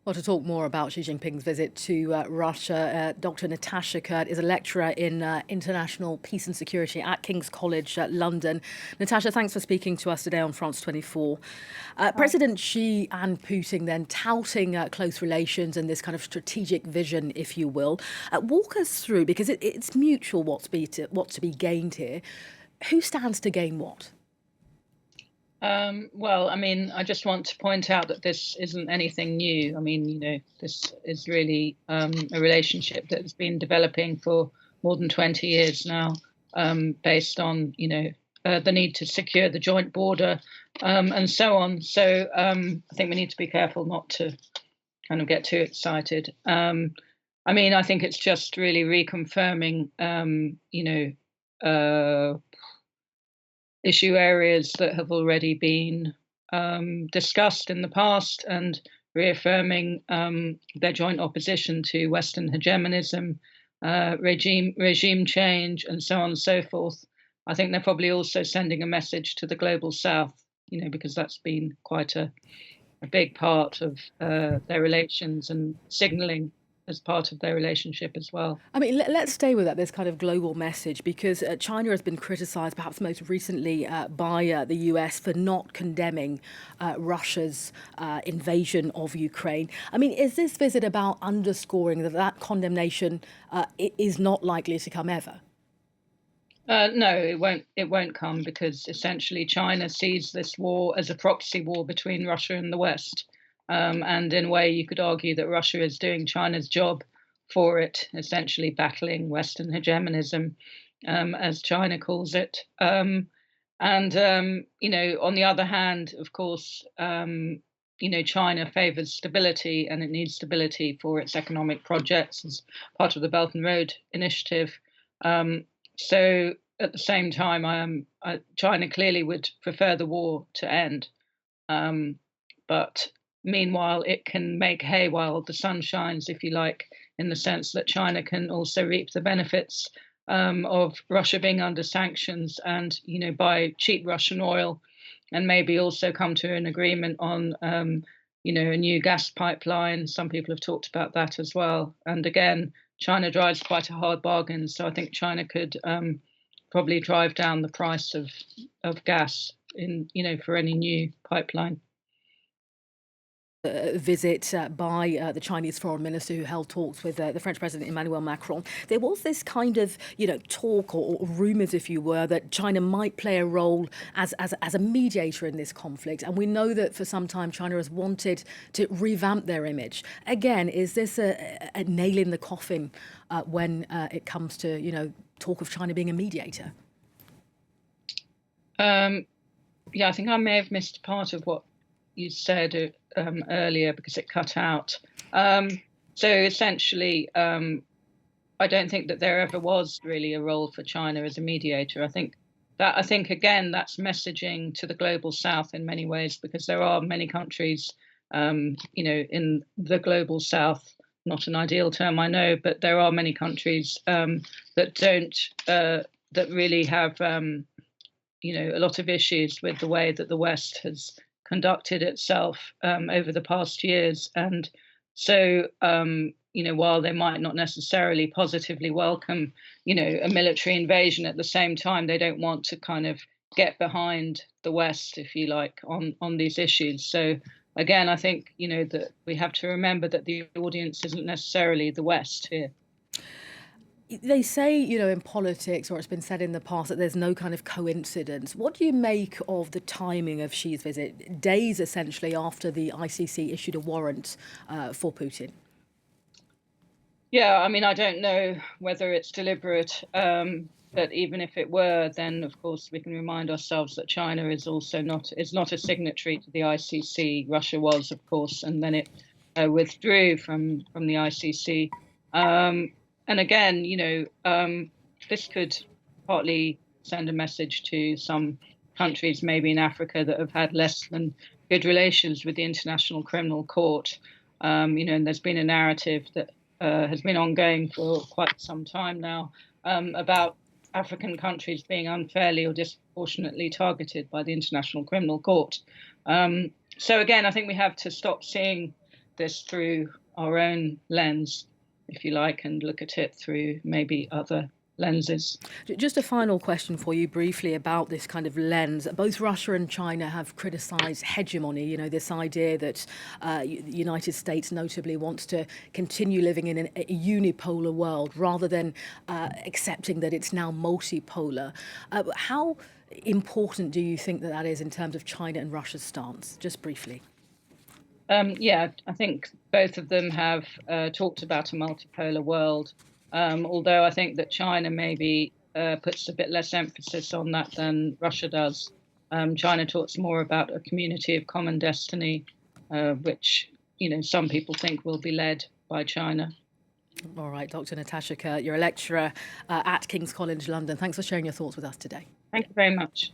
Well, to talk more about Xi Jinping's visit to Russia, Dr. Natasha Kuhrt is a lecturer in international peace and security at King's College, London. Natasha, thanks for speaking to us today on France 24. Hi. President Xi and Putin then touting close relations and this kind of strategic vision, if you will. Walk us through, because it's mutual what's to be gained here. Who stands to gain what? Well, I mean, I just want to point out that this isn't anything new. I mean, this is really a relationship that has been developing for more than 20 years now, based on, the need to secure the joint border, and so on. So I think we need to be careful not to kind of get too excited. I mean, I think it's just really reconfirming, issue areas that have already been discussed in the past and reaffirming their joint opposition to Western hegemonism, regime change, and so on and so forth. I think they're probably also sending a message to the global South, because that's been quite a big part of their relations and signaling as part of their relationship as well. I mean, let's stay with that, this kind of global message, because China has been criticised, perhaps most recently by the US, for not condemning Russia's invasion of Ukraine. I mean, is this visit about underscoring that condemnation is not likely to come ever? No, it won't. It won't come because essentially China sees this war as a proxy war between Russia and the West, and in a way you could argue that Russia is doing China's job for it, essentially battling Western hegemonism, as China calls it. On the other hand, of course, China favours stability and it needs stability for its economic projects as part of the Belt and Road Initiative. So at the same time, China clearly would prefer the war to end. But meanwhile, it can make hay while the sun shines, if you like, in the sense that China can also reap the benefits of Russia being under sanctions and, buy cheap Russian oil and maybe also come to an agreement on, a new gas pipeline. Some people have talked about that as well. And again, China drives quite a hard bargain. So I think China could probably drive down the price of gas for any new pipeline. Visit by the Chinese foreign minister who held talks with the French President Emmanuel Macron. There was this kind of, talk or rumours, if you were, that China might play a role as a mediator in this conflict. And we know that for some time China has wanted to revamp their image. Again, is this a nail in the coffin when it comes to, talk of China being a mediator? Yeah, I think I may have missed part of what you said earlier because it cut out. So essentially, I don't think that there ever was really a role for China as a mediator. I think again that's messaging to the global South in many ways because there are many countries, in the global South. Not an ideal term, I know, but there are many countries that don't that really have a lot of issues with the way that the West has conducted itself over the past years. And so, while they might not necessarily positively welcome, a military invasion, at the same time, they don't want to kind of get behind the West, if you like, on these issues. So again, I think, that we have to remember that the audience isn't necessarily the West here. They say, in politics, or it's been said in the past, that there's no kind of coincidence. What do you make of the timing of Xi's visit, days essentially after the ICC issued a warrant for Putin? Yeah, I mean, I don't know whether it's deliberate, but even if it were, then of course we can remind ourselves that China is also not a signatory to the ICC. Russia was, of course, and then it withdrew from the ICC. And again, this could partly send a message to some countries, maybe in Africa, that have had less than good relations with the International Criminal Court. And there's been a narrative that has been ongoing for quite some time now about African countries being unfairly or disproportionately targeted by the International Criminal Court. So again, I think we have to stop seeing this through our own lens, if you like, and look at it through maybe other lenses. Just a final question for you briefly about this kind of lens. Both Russia and China have criticised hegemony, this idea that the United States notably wants to continue living in a unipolar world rather than accepting that it's now multipolar. How important do you think that is in terms of China and Russia's stance? Just briefly. Yeah, I think both of them have talked about a multipolar world. Although I think that China maybe puts a bit less emphasis on that than Russia does. China talks more about a community of common destiny, which, some people think will be led by China. All right, Dr. Natasha Kuhrt, you're a lecturer at King's College London. Thanks for sharing your thoughts with us today. Thank you very much.